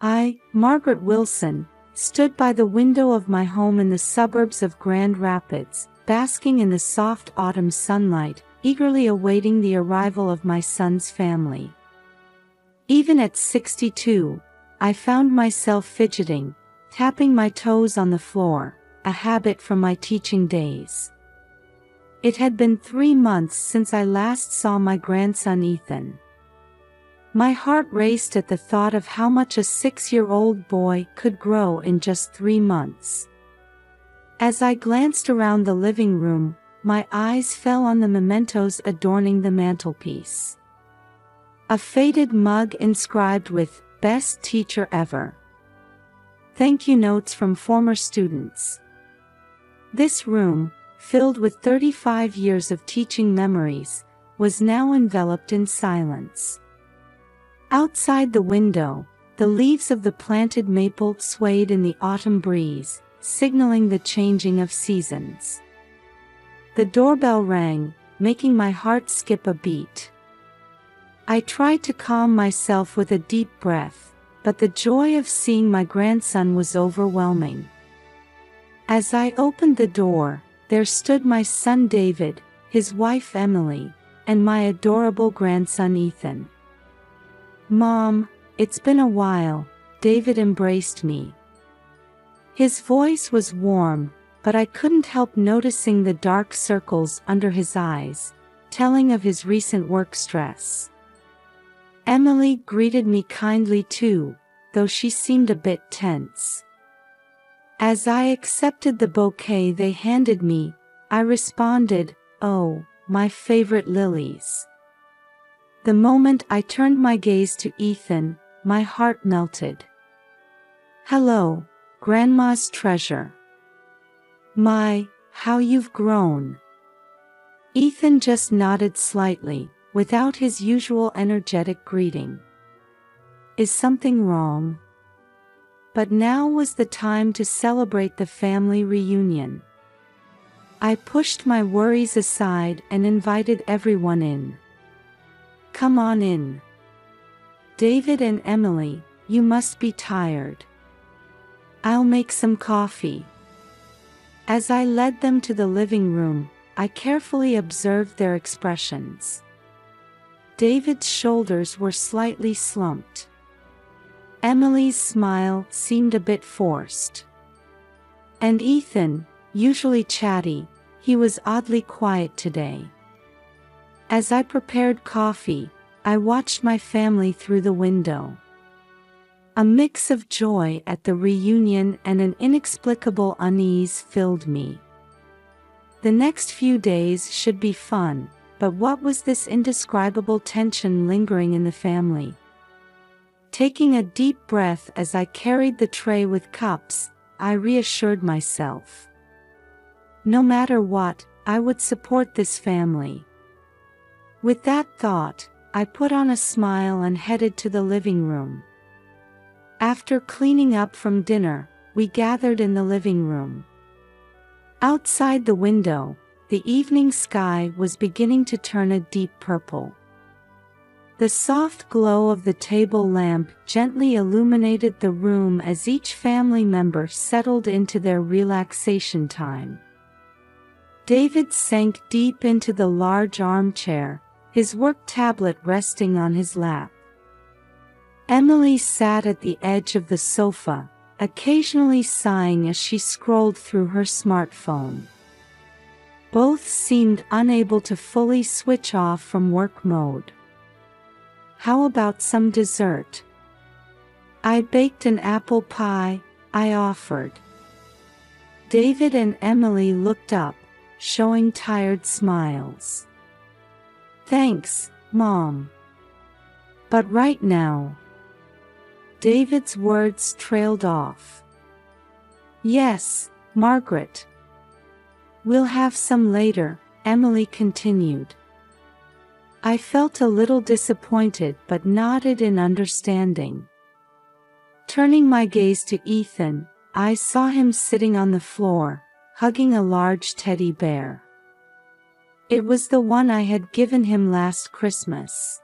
I, Margaret Wilson, stood by the window of my home in the suburbs of Grand Rapids, basking in the soft autumn sunlight, eagerly awaiting the arrival of my son's family. Even at 62, I found myself fidgeting, tapping my toes on the floor, a habit from my teaching days. It had been 3 months since I last saw my grandson Ethan. My heart raced at the thought of how much a 6-year-old boy could grow in just 3 months. As I glanced around the living room, my eyes fell on the mementos adorning the mantelpiece. A faded mug inscribed with "Best Teacher Ever." Thank you notes from former students. This room, filled with 35 years of teaching memories, was now enveloped in silence. Outside the window, the leaves of the planted maple swayed in the autumn breeze, signaling the changing of seasons. The doorbell rang, making my heart skip a beat. I tried to calm myself with a deep breath, but the joy of seeing my grandson was overwhelming. As I opened the door, there stood my son David, his wife Emily, and my adorable grandson Ethan. "Mom, it's been a while," David embraced me. His voice was warm, but I couldn't help noticing the dark circles under his eyes, telling of his recent work stress. Emily greeted me kindly too, though she seemed a bit tense. As I accepted the bouquet they handed me, I responded, "Oh, my favorite lilies." The moment I turned my gaze to Ethan, my heart melted. "Hello, Grandma's treasure. My, how you've grown." Ethan just nodded slightly, without his usual energetic greeting. "Is something wrong?" But now was the time to celebrate the family reunion. I pushed my worries aside and invited everyone in. "Come on in. David and Emily, you must be tired. I'll make some coffee." As I led them to the living room, I carefully observed their expressions. David's shoulders were slightly slumped. Emily's smile seemed a bit forced. And Ethan, usually chatty, he was oddly quiet today. As I prepared coffee, I watched my family through the window. A mix of joy at the reunion and an inexplicable unease filled me. The next few days should be fun, but what was this indescribable tension lingering in the family? Taking a deep breath as I carried the tray with cups, I reassured myself. No matter what, I would support this family. With that thought, I put on a smile and headed to the living room. After cleaning up from dinner, we gathered in the living room. Outside the window, the evening sky was beginning to turn a deep purple. The soft glow of the table lamp gently illuminated the room as each family member settled into their relaxation time. David sank deep into the large armchair, his work tablet resting on his lap. Emily sat at the edge of the sofa, occasionally sighing as she scrolled through her smartphone. Both seemed unable to fully switch off from work mode. "How about some dessert?" "I baked an apple pie," I offered. David and Emily looked up, showing tired smiles. "Thanks, Mom. But right now..." David's words trailed off. "Yes, Margaret. We'll have some later," Emily continued. I felt a little disappointed but nodded in understanding. Turning my gaze to Ethan, I saw him sitting on the floor, hugging a large teddy bear. It was the one I had given him last Christmas.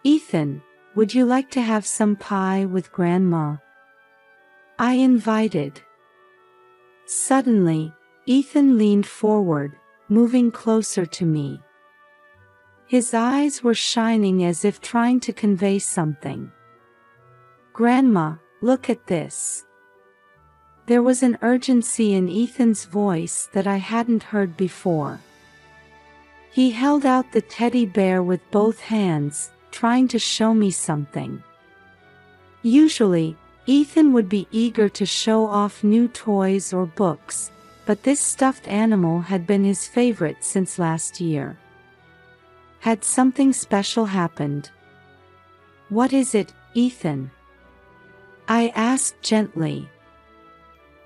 "Ethan, would you like to have some pie with Grandma? I invited. Suddenly, Ethan leaned forward, moving closer to me. His eyes were shining as if trying to convey something. Grandma, look at this. There was an urgency in Ethan's voice that I hadn't heard before. He held out the teddy bear with both hands, trying to show me something. Usually, Ethan would be eager to show off new toys or books, but this stuffed animal had been his favorite since last year. Had something special happened? What is it, Ethan? I asked gently.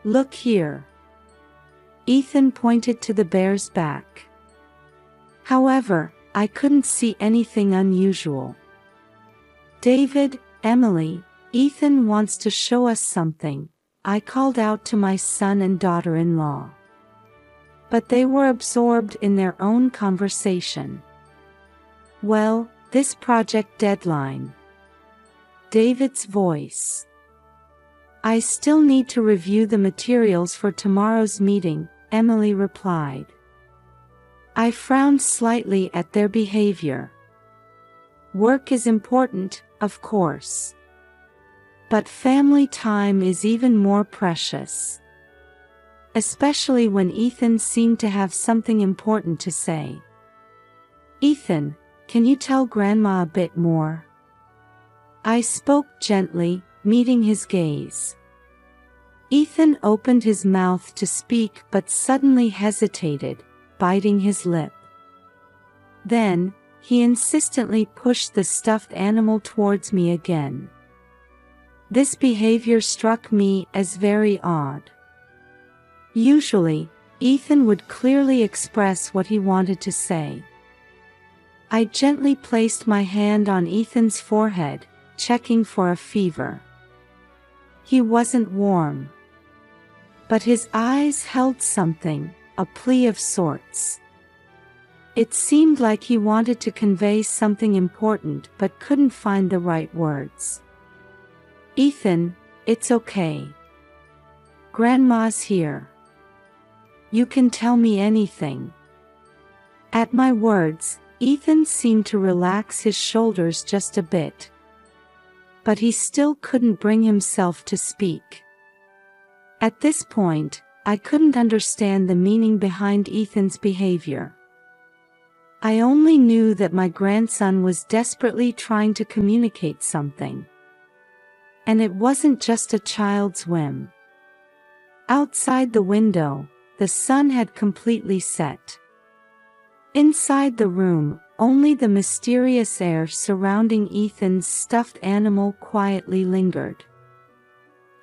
Look here. Ethan pointed to the bear's back. However, I couldn't see anything unusual. David, Emily, Ethan wants to show us something, I called out to my son and daughter-in-law. But they were absorbed in their own conversation. Well, this project deadline. David's voice. I still need to review the materials for tomorrow's meeting, Emily replied. I frowned slightly at their behavior. Work is important, of course. But family time is even more precious. Especially when Ethan seemed to have something important to say. Ethan, can you tell Grandma a bit more? I spoke gently, meeting his gaze. Ethan opened his mouth to speak but suddenly hesitated, biting his lip. Then, he insistently pushed the stuffed animal towards me again. This behavior struck me as very odd. Usually, Ethan would clearly express what he wanted to say. I gently placed my hand on Ethan's forehead, checking for a fever. He wasn't warm. But his eyes held something, a plea of sorts. It seemed like he wanted to convey something important but couldn't find the right words. Ethan, it's okay. Grandma's here. You can tell me anything. At my words, Ethan seemed to relax his shoulders just a bit. But he still couldn't bring himself to speak. At this point, I couldn't understand the meaning behind Ethan's behavior. I only knew that my grandson was desperately trying to communicate something. And it wasn't just a child's whim. Outside the window, the sun had completely set. Inside the room, only the mysterious air surrounding Ethan's stuffed animal quietly lingered.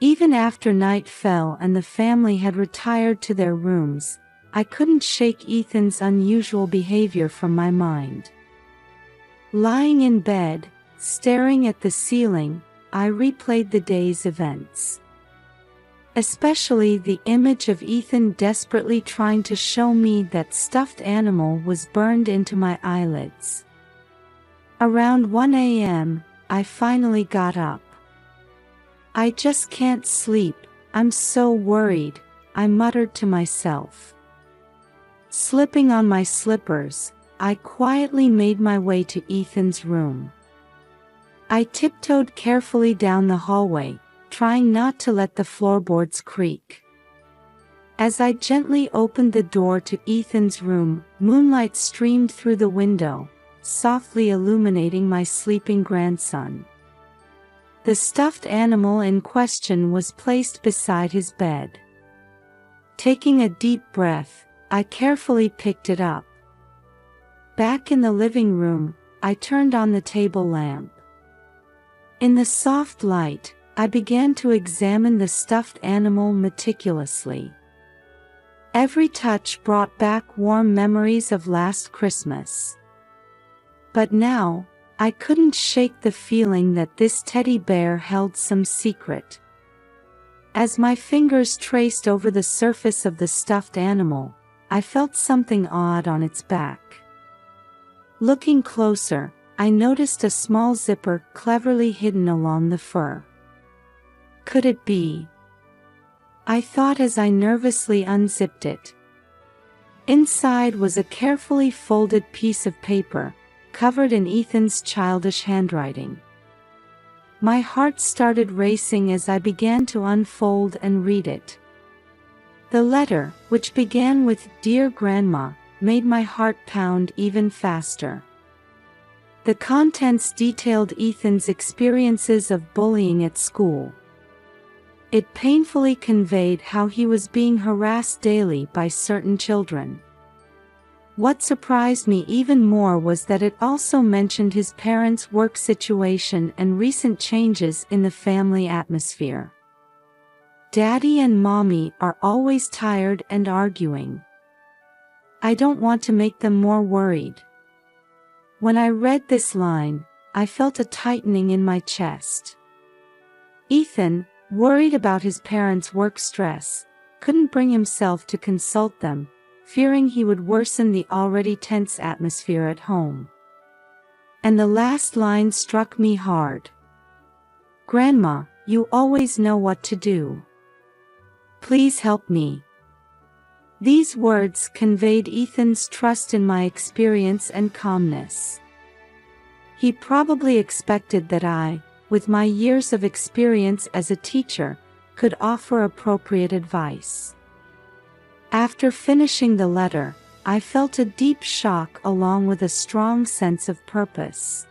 Even after night fell and the family had retired to their rooms, I couldn't shake Ethan's unusual behavior from my mind. Lying in bed, staring at the ceiling, I replayed the day's events. Especially the image of Ethan desperately trying to show me that stuffed animal was burned into my eyelids. Around 1 a.m., I finally got up. I just can't sleep, I'm so worried, I muttered to myself. Slipping on my slippers, I quietly made my way to Ethan's room. I tiptoed carefully down the hallway, trying not to let the floorboards creak. As I gently opened the door to Ethan's room, moonlight streamed through the window, softly illuminating my sleeping grandson. The stuffed animal in question was placed beside his bed. Taking a deep breath, I carefully picked it up. Back in the living room, I turned on the table lamp. In the soft light, I began to examine the stuffed animal meticulously. Every touch brought back warm memories of last Christmas. But now, I couldn't shake the feeling that this teddy bear held some secret. As my fingers traced over the surface of the stuffed animal, I felt something odd on its back. Looking closer, I noticed a small zipper cleverly hidden along the fur. Could it be? I thought as I nervously unzipped it. Inside was a carefully folded piece of paper, covered in Ethan's childish handwriting. My heart started racing as I began to unfold and read it. The letter, which began with "Dear Grandma," made my heart pound even faster. The contents detailed Ethan's experiences of bullying at school. It painfully conveyed how he was being harassed daily by certain children. What surprised me even more was that it also mentioned his parents' work situation and recent changes in the family atmosphere. Daddy and Mommy are always tired and arguing. I don't want to make them more worried. When I read this line, I felt a tightening in my chest. Ethan, worried about his parents' work stress, couldn't bring himself to consult them, fearing he would worsen the already tense atmosphere at home. And the last line struck me hard. "Grandma, you always know what to do. Please help me." These words conveyed Ethan's trust in my experience and calmness. He probably expected that I, with my years of experience as a teacher, could offer appropriate advice. After finishing the letter, I felt a deep shock along with a strong sense of purpose.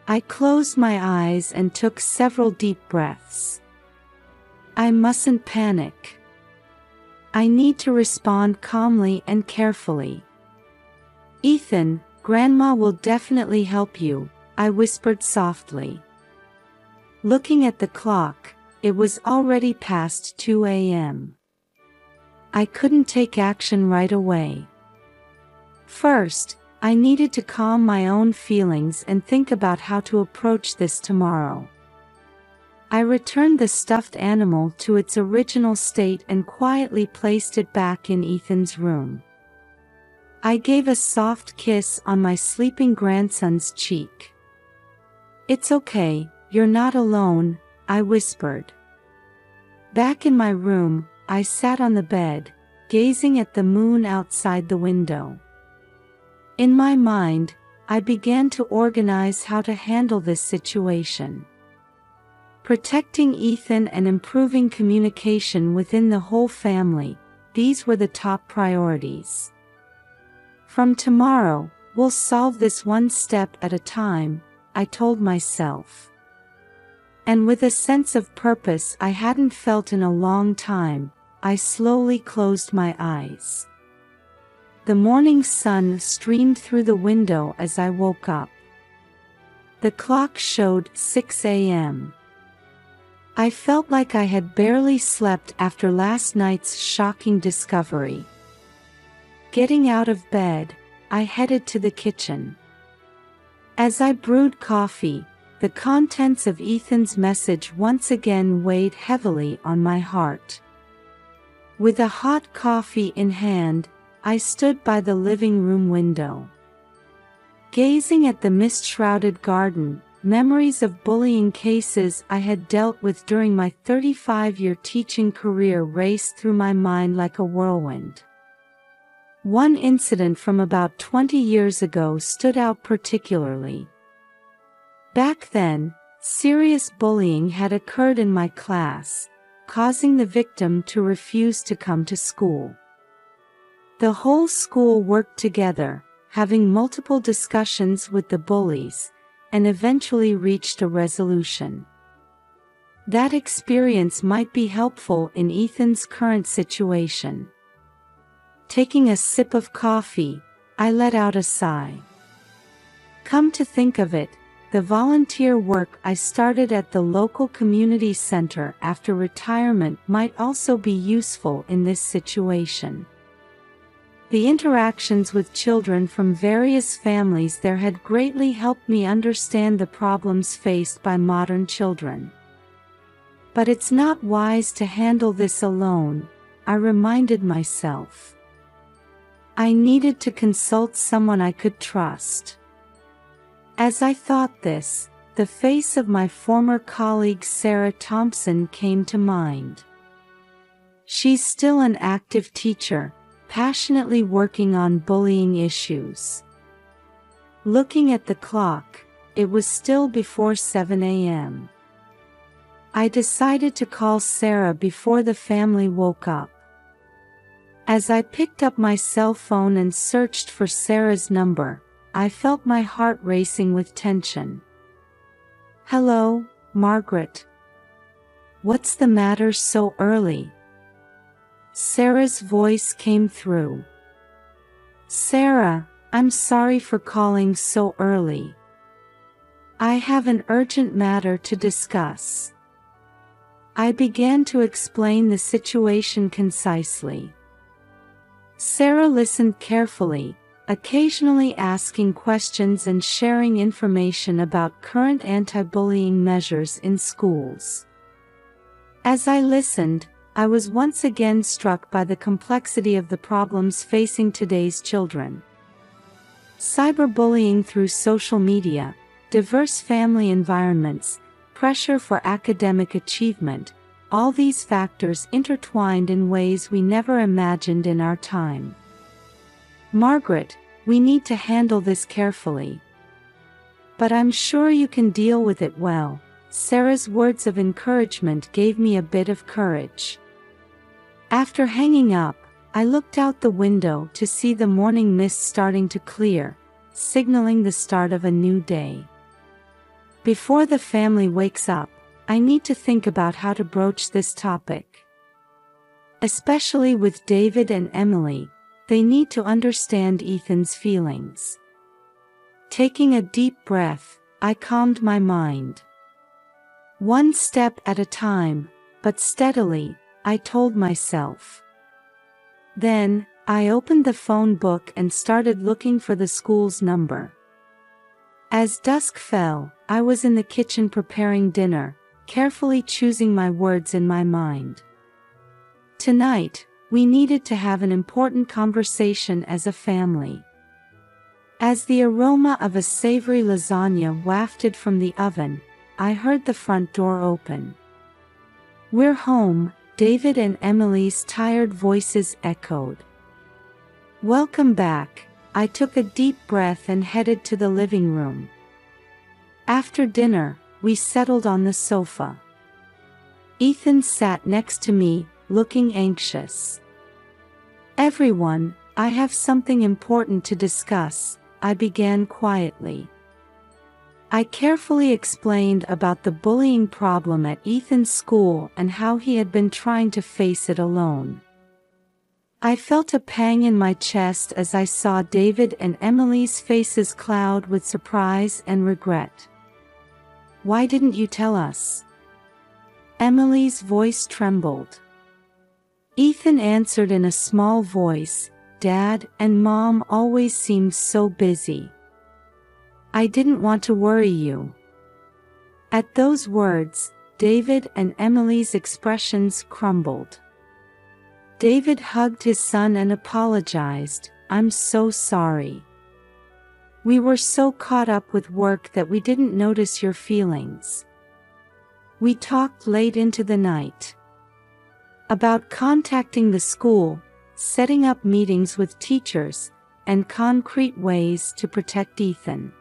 I closed my eyes and took several deep breaths. I mustn't panic. I need to respond calmly and carefully. "Ethan, Grandma will definitely help you," I whispered softly. Looking at the clock, it was already past 2 a.m. I couldn't take action right away. First, I needed to calm my own feelings and think about how to approach this tomorrow. I returned the stuffed animal to its original state and quietly placed it back in Ethan's room. I gave a soft kiss on my sleeping grandson's cheek. "It's okay, you're not alone," I whispered. Back in my room, I sat on the bed, gazing at the moon outside the window. In my mind, I began to organize how to handle this situation. Protecting Ethan and improving communication within the whole family, these were the top priorities. From tomorrow, we'll solve this one step at a time, I told myself. And with a sense of purpose I hadn't felt in a long time, I slowly closed my eyes. The morning sun streamed through the window as I woke up. The clock showed 6 a.m. I felt like I had barely slept after last night's shocking discovery. Getting out of bed, I headed to the kitchen. As I brewed coffee, the contents of Ethan's message once again weighed heavily on my heart. With a hot coffee in hand, I stood by the living room window. Gazing at the mist-shrouded garden, memories of bullying cases I had dealt with during my 35-year teaching career raced through my mind like a whirlwind. One incident from about 20 years ago stood out particularly. Back then, serious bullying had occurred in my class, causing the victim to refuse to come to school. The whole school worked together, having multiple discussions with the bullies, and eventually reached a resolution. That experience might be helpful in Ethan's current situation. Taking a sip of coffee, I let out a sigh. Come to think of it, the volunteer work I started at the local community center after retirement might also be useful in this situation. The interactions with children from various families there had greatly helped me understand the problems faced by modern children. But it's not wise to handle this alone, I reminded myself. I needed to consult someone I could trust. As I thought this, the face of my former colleague Sarah Thompson came to mind. She's still an active teacher, passionately working on bullying issues. Looking at the clock, it was still before 7 a.m. I decided to call Sarah before the family woke up. As I picked up my cell phone and searched for Sarah's number, I felt my heart racing with tension. "Hello, Margaret. What's the matter so early?" Sarah's voice came through. "Sarah, I'm sorry for calling so early. I have an urgent matter to discuss." I began to explain the situation concisely. Sarah listened carefully, occasionally asking questions and sharing information about current anti-bullying measures in schools. As I listened, I was once again struck by the complexity of the problems facing today's children. Cyberbullying through social media, diverse family environments, pressure for academic achievement, all these factors intertwined in ways we never imagined in our time. "Margaret, we need to handle this carefully. But I'm sure you can deal with it well." Sarah's words of encouragement gave me a bit of courage. After hanging up, I looked out the window to see the morning mist starting to clear, signaling the start of a new day. Before the family wakes up, I need to think about how to broach this topic. Especially with David and Emily, they need to understand Ethan's feelings. Taking a deep breath, I calmed my mind. One step at a time, but steadily, I told myself. Then, I opened the phone book and started looking for the school's number. As dusk fell, I was in the kitchen preparing dinner, carefully choosing my words in my mind. Tonight, we needed to have an important conversation as a family. As the aroma of a savory lasagna wafted from the oven, I heard the front door open. "We're home," David and Emily's tired voices echoed. "Welcome back." I took a deep breath and headed to the living room. After dinner, we settled on the sofa. Ethan sat next to me, looking anxious. "Everyone, I have something important to discuss," I began quietly. I carefully explained about the bullying problem at Ethan's school and how he had been trying to face it alone. I felt a pang in my chest as I saw David and Emily's faces cloud with surprise and regret. "Why didn't you tell us?" Emily's voice trembled. Ethan answered in a small voice, "Dad and Mom always seem so busy. I didn't want to worry you." At those words, David and Emily's expressions crumbled. David hugged his son and apologized, "I'm so sorry. We were so caught up with work that we didn't notice your feelings." We talked late into the night about contacting the school, setting up meetings with teachers, and concrete ways to protect Ethan.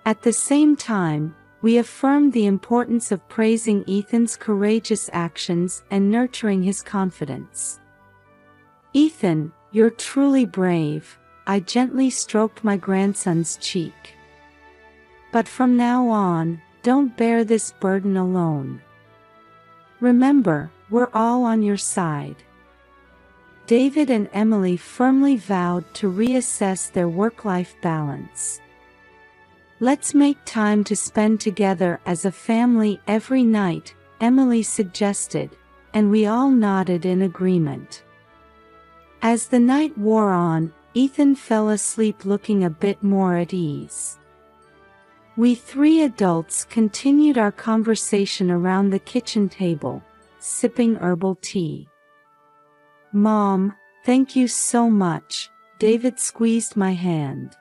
At the same time, we affirmed the importance of praising Ethan's courageous actions and nurturing his confidence. "Ethan, you're truly brave," I gently stroked my grandson's cheek. "But from now on, don't bear this burden alone. Remember, we're all on your side." David and Emily firmly vowed to reassess their work-life balance. "Let's make time to spend together as a family every night," Emily suggested, and we all nodded in agreement. As the night wore on, Ethan fell asleep looking a bit more at ease. We three adults continued our conversation around the kitchen table, sipping herbal tea. "Mom, thank you so much," David squeezed my hand.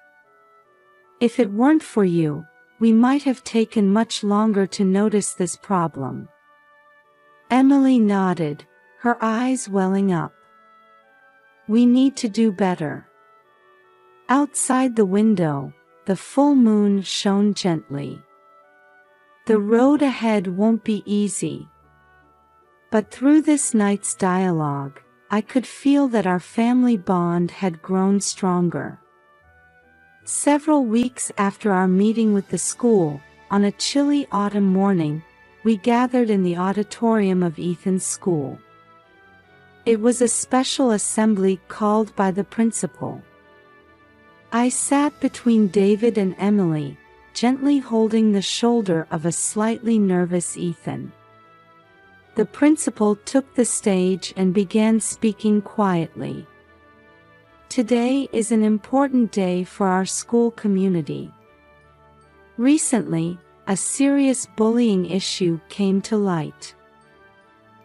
If it weren't for you, we might have taken much longer to notice this problem. Emily nodded, her eyes welling up. We need to do better. Outside the window, the full moon shone gently. The road ahead won't be easy. But through this night's dialogue, I could feel that our family bond had grown stronger. Several weeks after our meeting with the school, on a chilly autumn morning, we gathered in the auditorium of Ethan's school. It was a special assembly called by the principal. I sat between David and Emily, gently holding the shoulder of a slightly nervous Ethan. The principal took the stage and began speaking quietly. Today is an important day for our school community. Recently, a serious bullying issue came to light.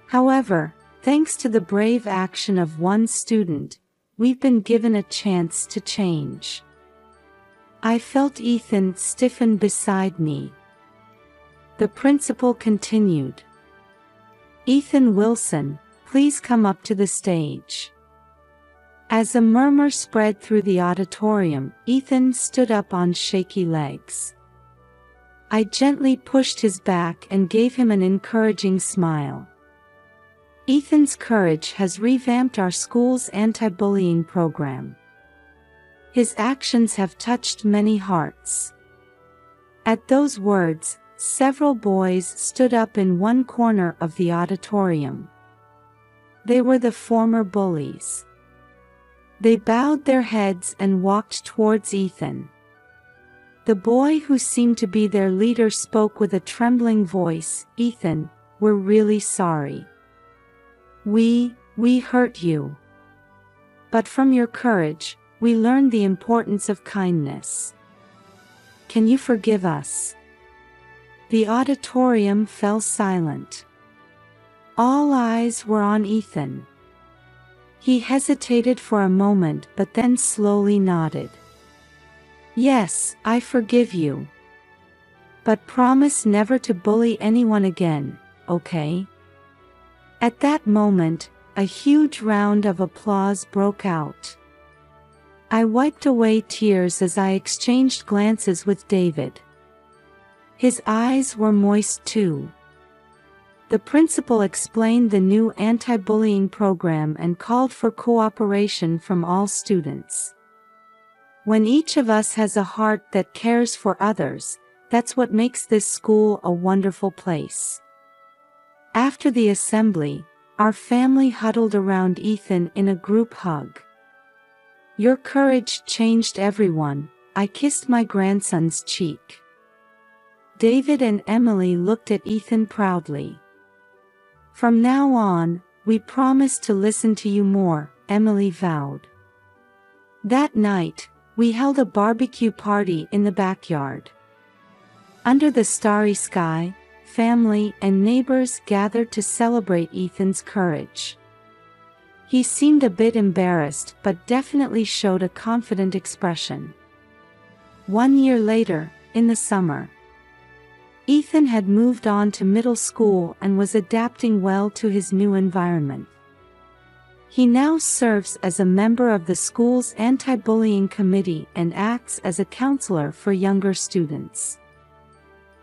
However, thanks to the brave action of one student, we've been given a chance to change. I felt Ethan stiffen beside me. The principal continued. Ethan Wilson, please come up to the stage. As a murmur spread through the auditorium, Ethan stood up on shaky legs. I gently pushed his back and gave him an encouraging smile. Ethan's courage has revamped our school's anti-bullying program. His actions have touched many hearts. At those words, several boys stood up in one corner of the auditorium. They were the former bullies. They bowed their heads and walked towards Ethan. The boy who seemed to be their leader spoke with a trembling voice, "Ethan, we're really sorry. We hurt you. But from your courage, we learned the importance of kindness. Can you forgive us?" The auditorium fell silent. All eyes were on Ethan. He hesitated for a moment but then slowly nodded. "Yes, I forgive you. But promise never to bully anyone again, okay?" At that moment, a huge round of applause broke out. I wiped away tears as I exchanged glances with David. His eyes were moist too. The principal explained the new anti-bullying program and called for cooperation from all students. When each of us has a heart that cares for others, that's what makes this school a wonderful place. After the assembly, our family huddled around Ethan in a group hug. "Your courage changed everyone," I kissed my grandson's cheek. David and Emily looked at Ethan proudly. "From now on, we promise to listen to you more," Emily vowed. That night, we held a barbecue party in the backyard. Under the starry sky, family and neighbors gathered to celebrate Ethan's courage. He seemed a bit embarrassed but definitely showed a confident expression. 1 year later, in the summer, Ethan had moved on to middle school and was adapting well to his new environment. He now serves as a member of the school's anti-bullying committee and acts as a counselor for younger students.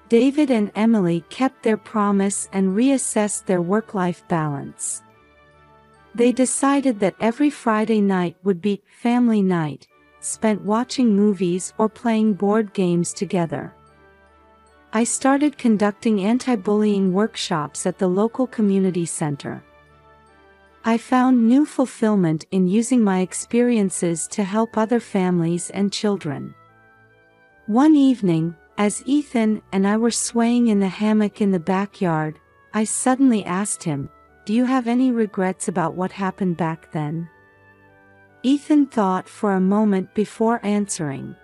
David and Emily kept their promise and reassessed their work-life balance. They decided that every Friday night would be family night, spent watching movies or playing board games together. I started conducting anti-bullying workshops at the local community center. I found new fulfillment in using my experiences to help other families and children. One evening, as Ethan and I were swaying in the hammock in the backyard, I suddenly asked him, "Do you have any regrets about what happened back then?" Ethan thought for a moment before answering.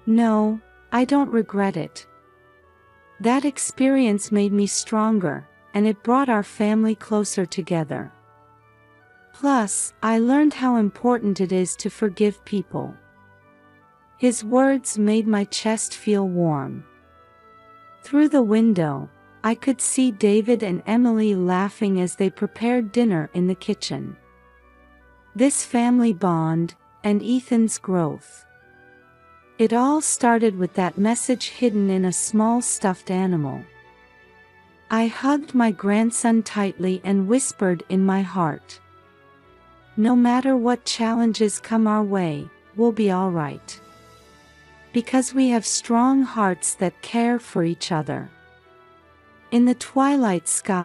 "No, I don't regret it. That experience made me stronger, and it brought our family closer together. Plus, I learned how important it is to forgive people." His words made my chest feel warm. Through the window, I could see David and Emily laughing as they prepared dinner in the kitchen. This family bond, and Ethan's growth. It all started with that message hidden in a small stuffed animal. I hugged my grandson tightly and whispered in my heart, "No matter what challenges come our way, we'll be all right. Because we have strong hearts that care for each other." In the twilight sky,